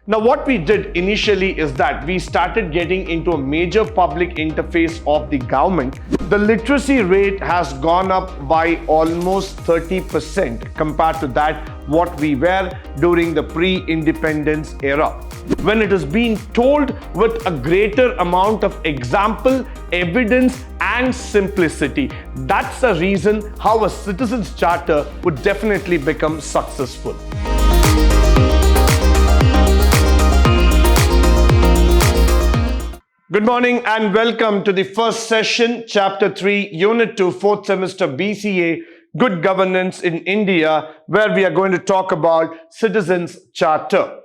Now, what we did initially is that we started getting into a major public interface of the government. The literacy rate has gone up by almost 30% compared to that what we were during the pre-independence era, when it is being told with a greater amount of example, evidence and simplicity. That's the reason how a citizen's charter would definitely become successful. Good morning and welcome to the first session, Chapter 3, Unit 2, 4th semester B.Ca, Good Governance in India, where we are going to talk about Citizens' Charter.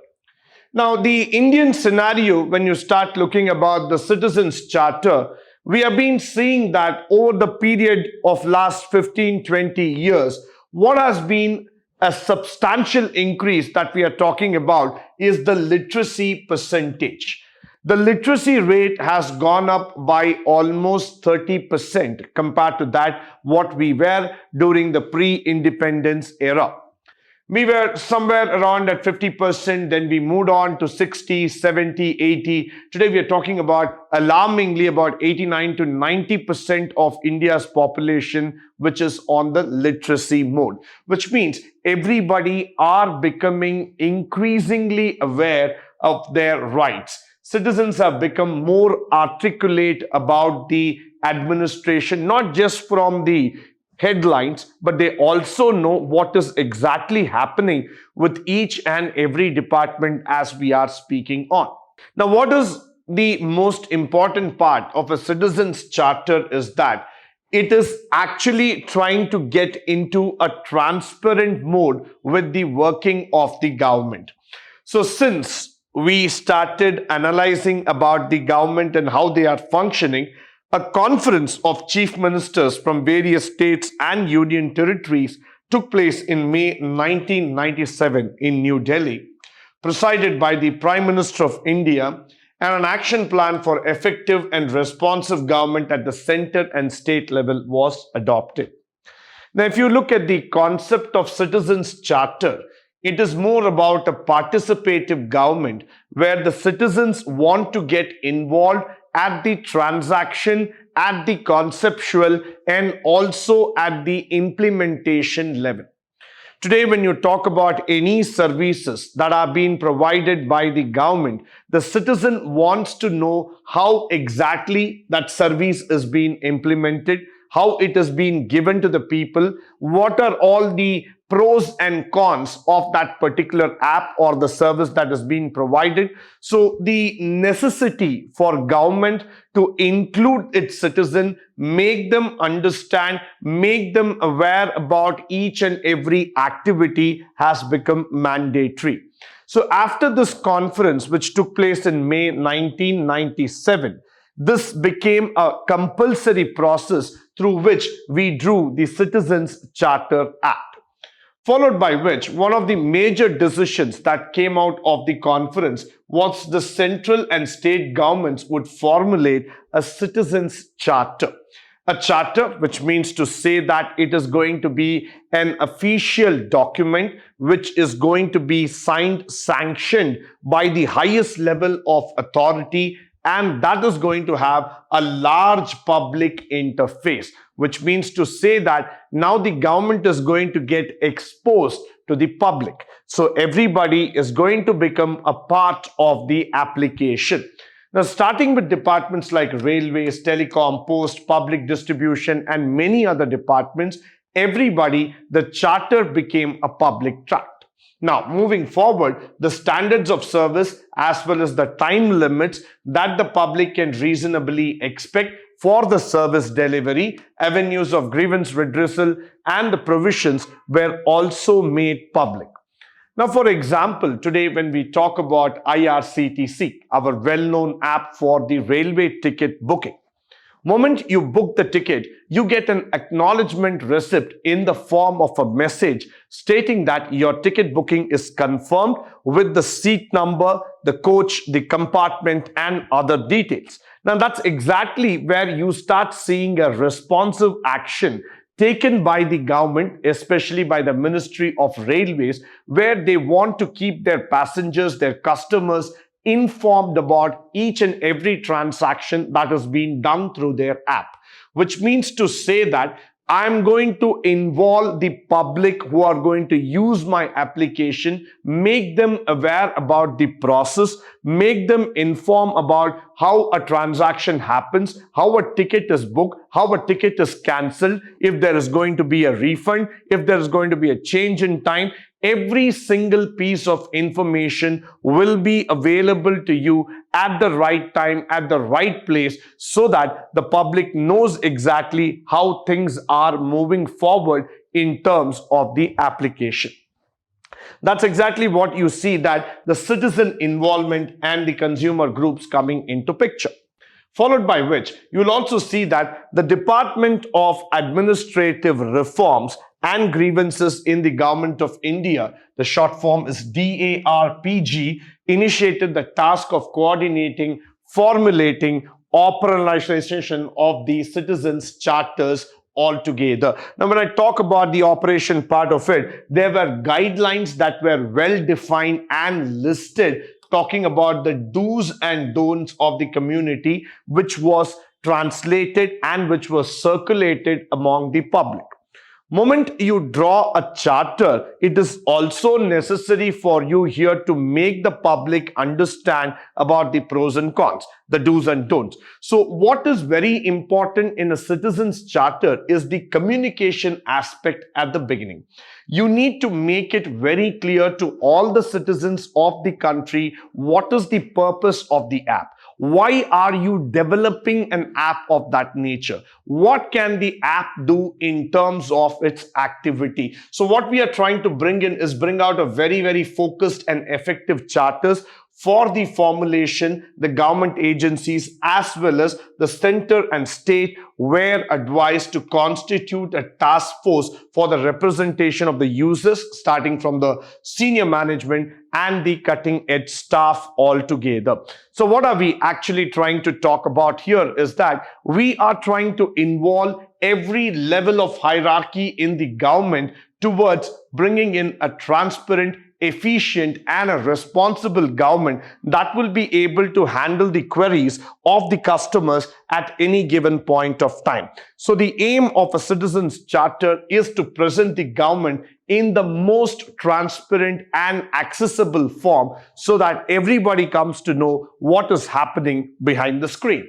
Now, the Indian scenario, when you start looking about the Citizens' Charter, we have been seeing that over the period of last 15-20 years, what has been a substantial increase that we are talking about is the literacy percentage. The literacy rate has gone up by almost 30% compared to that what we were during the pre-independence era. We were somewhere around at 50%, then we moved on to 60, 70, 80. Today we are talking about alarmingly about 89 to 90% of India's population which is on the literacy mode, which means everybody are becoming increasingly aware of their rights. Citizens have become more articulate about the administration, not just from the headlines, but they also know what is exactly happening with each and every department as we are speaking on. Now, what is the most important part of a citizen's charter is that it is actually trying to get into a transparent mode with the working of the government. So since we started analyzing about the government and how they are functioning, a conference of chief ministers from various states and union territories took place in May 1997 in New Delhi, presided by the Prime Minister of India, and an action plan for effective and responsive government at the center and state level was adopted. Now, if you look at the concept of Citizens' Charter, it is more about a participative government where the citizens want to get involved at the transaction, at the conceptual, and also at the implementation level. Today, when you talk about any services that are being provided by the government, the citizen wants to know how exactly that service is being implemented, how it is being given to the people, what are all the pros and cons of that particular app or the service that is being provided. So the necessity for government to include its citizen, make them understand, make them aware about each and every activity has become mandatory. So after this conference, which took place in May 1997, this became a compulsory process through which we drew the Citizens' Charter Act. Followed by which, one of the major decisions that came out of the conference was the central and state governments would formulate a citizens' charter. A charter, which means to say that it is going to be an official document which is going to be signed, sanctioned by the highest level of authority, and that is going to have a large public interface, which means to say that now the government is going to get exposed to the public. So everybody is going to become a part of the application. Now, starting with departments like railways, telecom, post, public distribution, and many other departments, the charter became a public tract. Now, moving forward, the standards of service as well as the time limits that the public can reasonably expect for the service delivery, avenues of grievance redressal, and the provisions were also made public. Now, for example, today when we talk about IRCTC, our well-known app for the railway ticket booking, moment you book the ticket, you get an acknowledgement receipt in the form of a message stating that your ticket booking is confirmed with the seat number, the coach, the compartment, and other details. Now, that's exactly where you start seeing a responsive action taken by the government, especially by the Ministry of Railways, where they want to keep their passengers, their customers, informed about each and every transaction that is being done through their app, which means to say that I'm going to involve the public who are going to use my application, make them aware about the process, make them inform about how a transaction happens, how a ticket is booked, how a ticket is cancelled, if there is going to be a refund, if there is going to be a change in time. Every single piece of information will be available to you at the right time, at the right place, so that the public knows exactly how things are moving forward in terms of the application. That's exactly what you see, that the citizen involvement and the consumer groups coming into picture. Followed by which you will also see that the Department of Administrative Reforms and Grievances in the Government of India, the short form is DARPG, initiated the task of coordinating, formulating, operationalization of the citizens' charters altogether. Now, when I talk about the operation part of it, there were guidelines that were well defined and listed, talking about the do's and don'ts of the community, which was translated and which was circulated among the public. Moment you draw a charter, it is also necessary for you here to make the public understand about the pros and cons, the do's and don'ts. So what is very important in a citizen's charter is the communication aspect at the beginning. You need to make it very clear to all the citizens of the country what is the purpose of the app. Why are you developing an app of that nature? What can the app do in terms of its activity? So what we are trying to bring in is bring out a very, very focused and effective charters for the formulation. The government agencies as well as the center and state were advised to constitute a task force for the representation of the users, starting from the senior management and the cutting edge staff altogether. So what are we actually trying to talk about here is that we are trying to involve every level of hierarchy in the government towards bringing in a transparent, efficient and a responsible government that will be able to handle the queries of the customers at any given point of time. So the aim of a citizen's charter is to present the government in the most transparent and accessible form so that everybody comes to know what is happening behind the screen.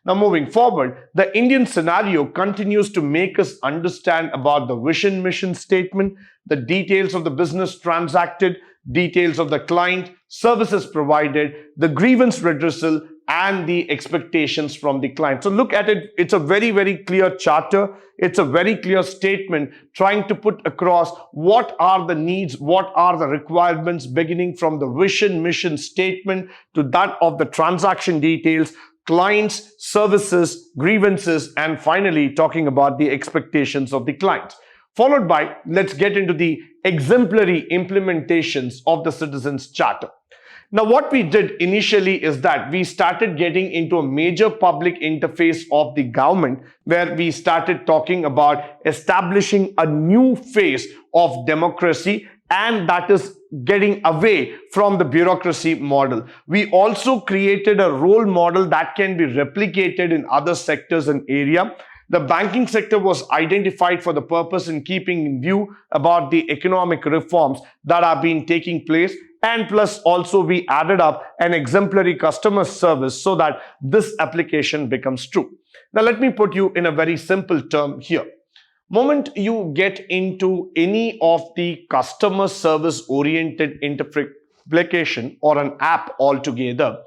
Now, moving forward, the Indian scenario continues to make us understand about the vision mission statement, the details of the business transacted, details of the client, services provided, the grievance redressal, and the expectations from the client. So look at it. It's a very, very clear charter. It's a very clear statement trying to put across what are the needs, what are the requirements, beginning from the vision mission statement to that of the transaction details, clients, services, grievances, and finally talking about the expectations of the clients. Followed by, let's get into the exemplary implementations of the Citizens Charter. Now, what we did initially is that we started getting into a major public interface of the government where we started talking about establishing a new phase of democracy, and that is getting away from the bureaucracy model. We also created a role model that can be replicated in other sectors and area. The banking sector was identified for the purpose in keeping in view about the economic reforms that are being taking place, and plus also we added up an exemplary customer service so that this application becomes true. Now let me put you in a very simple term here. Moment you get into any of the customer service oriented application or an app altogether,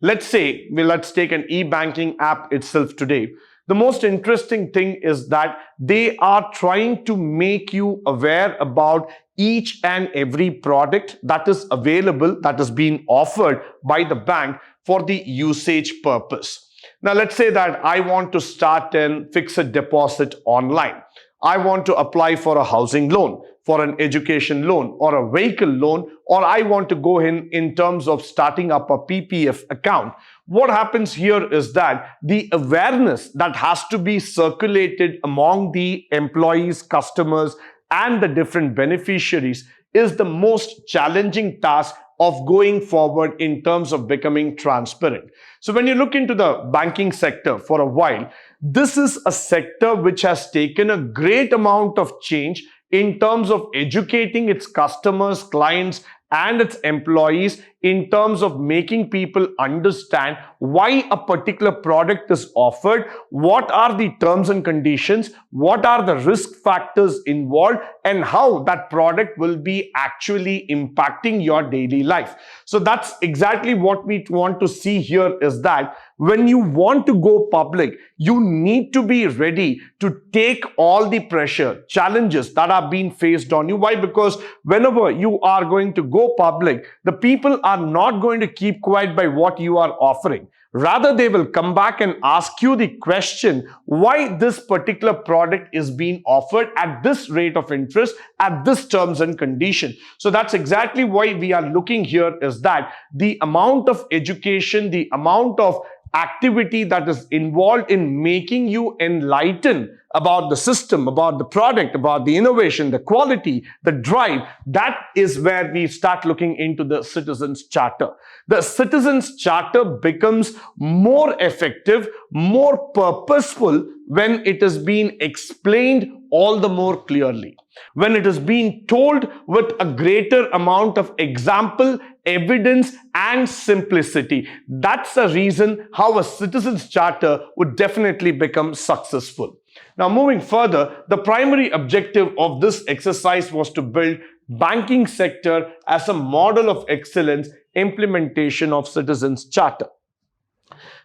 let's say, let's take an e-banking app itself today. The most interesting thing is that they are trying to make you aware about each and every product that is available, that is being offered by the bank for the usage purpose. Now, let's say that I want to start and fix a deposit online. I want to apply for a housing loan. for an education loan or a vehicle loan, or I want to go in terms of starting up a PPF account. What happens here is that the awareness that has to be circulated among the employees, customers, and the different beneficiaries is the most challenging task of going forward in terms of becoming transparent. So when you look into the banking sector for a while, this is a sector which has taken a great amount of change in terms of educating its customers, clients, and its employees in terms of making people understand why a particular product is offered, what are the terms and conditions, what are the risk factors involved, and how that product will be actually impacting your daily life. So that's exactly what we want to see here, is that when you want to go public, you need to be ready to take all the pressure, challenges that are being faced on you. Why? Because whenever you are going to go public, the people are not going to keep quiet by what you are offering. Rather, they will come back and ask you the question why this particular product is being offered at this rate of interest, at this terms and condition. So that's exactly why we are looking here, is that the amount of education, the amount of activity that is involved in making you enlightened about the system, about the product, about the innovation, the quality, the drive, that is where we start looking into the Citizens Charter. The Citizens Charter becomes more effective, more purposeful when it is being explained all the more clearly, when it is being told with a greater amount of example, evidence, and simplicity. That's the reason how a Citizens Charter would definitely become successful. Now, moving further, the primary objective of this exercise was to build banking sector as a model of excellence implementation of Citizens Charter.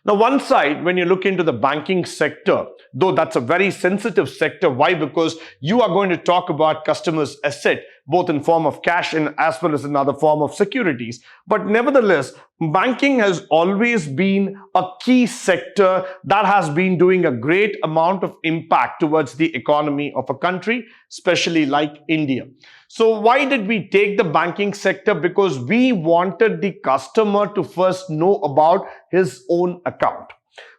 Now, one side, when you look into the banking sector, though that's a very sensitive sector. Why? Because you are going to talk about customers' asset, both in form of cash and as well as another form of securities. But nevertheless, banking has always been a key sector that has been doing a great amount of impact towards the economy of a country, especially like India. So why did we take the banking sector? Because we wanted the customer to first know about his own account.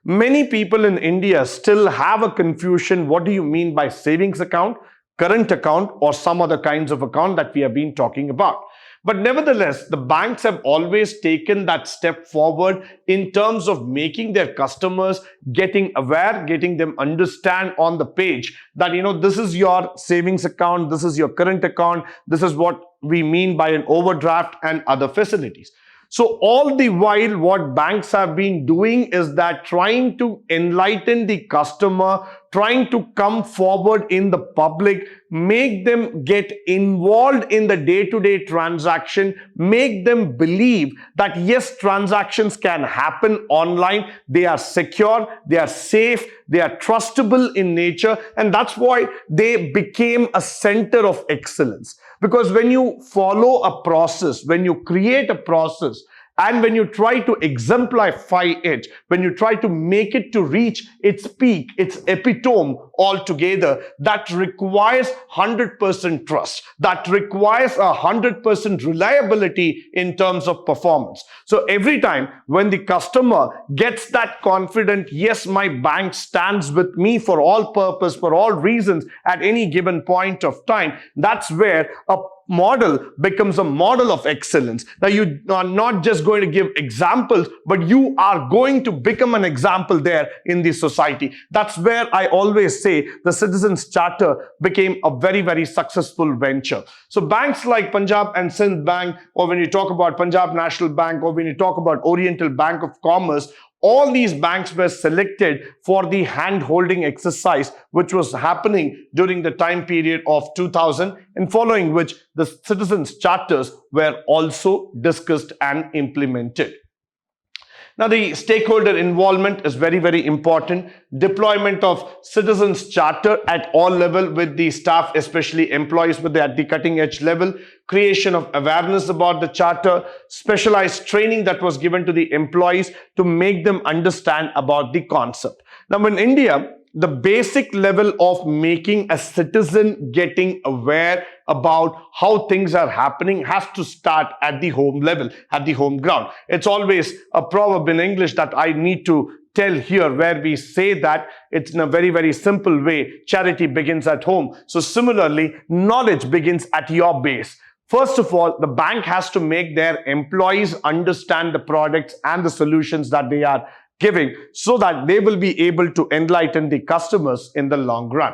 Many people in India still have a confusion. What do you mean by savings account, current account, or some other kinds of account that we have been talking about? But nevertheless, the banks have always taken that step forward in terms of making their customers getting aware, getting them understand on the page that, this is your savings account, this is your current account, this is what we mean by an overdraft and other facilities. So all the while, what banks have been doing is that trying to enlighten the customer, trying to come forward in the public, make them get involved in the day-to-day transaction, make them believe that yes, transactions can happen online, they are secure, they are safe, they are trustable in nature, and that's why they became a center of excellence. Because when you follow a process, when you create a process, and when you try to exemplify it, when you try to make it to reach its peak, its epitome altogether, that requires 100% trust. That requires 100% reliability in terms of performance. So every time when the customer gets that confident, yes, my bank stands with me for all purpose, for all reasons at any given point of time, that's where a model becomes a model of excellence. Now, you are not just going to give examples, but you are going to become an example there in the society. That's where I always say the Citizens Charter became a very, very successful venture. So banks like Punjab and Sindh Bank, or when you talk about Punjab National Bank, or when you talk about Oriental Bank of Commerce, all these banks were selected for the hand-holding exercise which was happening during the time period of 2000, and following which the Citizens Charters were also discussed and implemented. Now, the stakeholder involvement is very, very important. Deployment of Citizens Charter at all level with the staff, especially employees at the cutting edge level, creation of awareness about the charter, specialized training that was given to the employees to make them understand about the concept. Now, in India, the basic level of making a citizen getting aware about how things are happening has to start at the home level, at the home ground. It's always a proverb in English that I need to tell here, where we say that it's in a very, very simple way. Charity begins at home. So similarly, knowledge begins at your base. First of all, the bank has to make their employees understand the products and the solutions that they are giving, so that they will be able to enlighten the customers in the long run.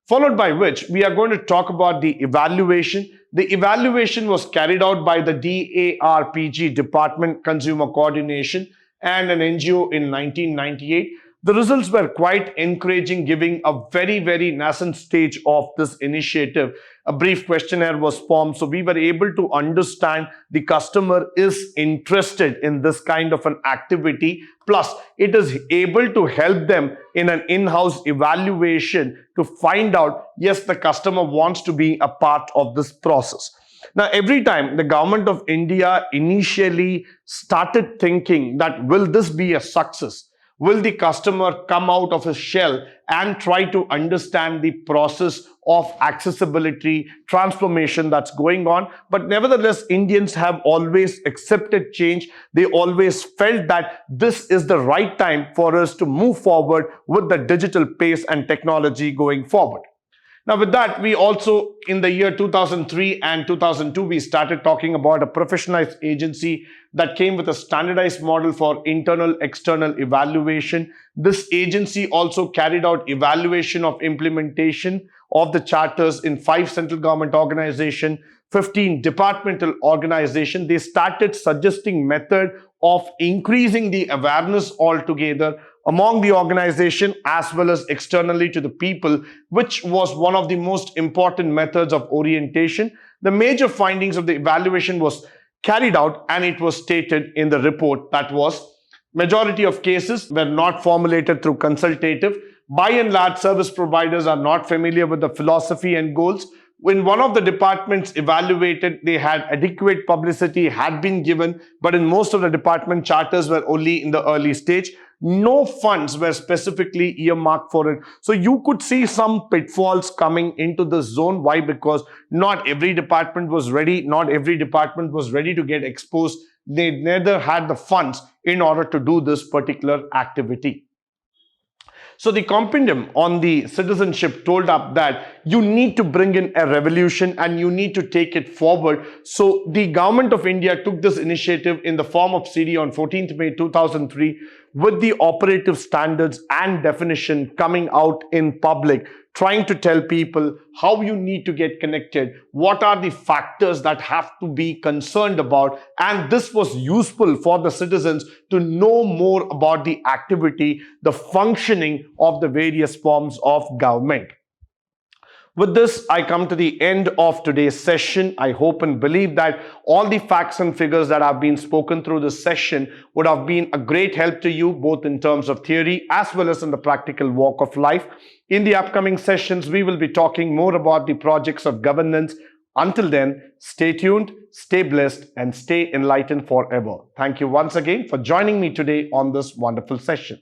Followed by which we are going to talk about the evaluation. The evaluation was carried out by the DARPG, Department Consumer Coordination, and an NGO in 1998. The results were quite encouraging, giving a very, very nascent stage of this initiative. A brief questionnaire was formed, so we were able to understand the customer is interested in this kind of an activity. Plus, it is able to help them in an in-house evaluation to find out, yes, the customer wants to be a part of this process. Now, every time the government of India initially started thinking that will this be a success? Will the customer come out of his shell and try to understand the process of accessibility, transformation that's going on? But nevertheless, Indians have always accepted change. They always felt that this is the right time for us to move forward with the digital pace and technology going forward. Now, with that, we also, in the year 2003 and 2002, we started talking about a professionalized agency that came with a standardized model for internal, external evaluation. This agency also carried out evaluation of implementation of the charters in 5 central government organizations, 15 departmental organizations. They started suggesting method of increasing the awareness altogether among the organization as well as externally to the people, which was one of the most important methods of orientation. The major findings of the evaluation was carried out, and it was stated in the report that was majority of cases were not formulated through consultative. By and large, service providers are not familiar with the philosophy and goals. When one of the departments evaluated, they had adequate publicity had been given, but in most of the department, charters were only in the early stage. No funds were specifically earmarked for it. So you could see some pitfalls coming into this zone. Why? Because not every department was ready. Not every department was ready to get exposed. They neither had the funds in order to do this particular activity. So the compendium on the citizenship told up that you need to bring in a revolution and you need to take it forward. So the government of India took this initiative in the form of CD on 14th May 2003 with the operative standards and definition coming out in public, trying to tell people how you need to get connected, what are the factors that have to be concerned about. And this was useful for the citizens to know more about the activity, the functioning of the various forms of government. With this, I come to the end of today's session. I hope and believe that all the facts and figures that have been spoken through this session would have been a great help to you, both in terms of theory as well as in the practical walk of life. In the upcoming sessions, we will be talking more about the projects of governance. Until then, stay tuned, stay blessed, and stay enlightened forever. Thank you once again for joining me today on this wonderful session.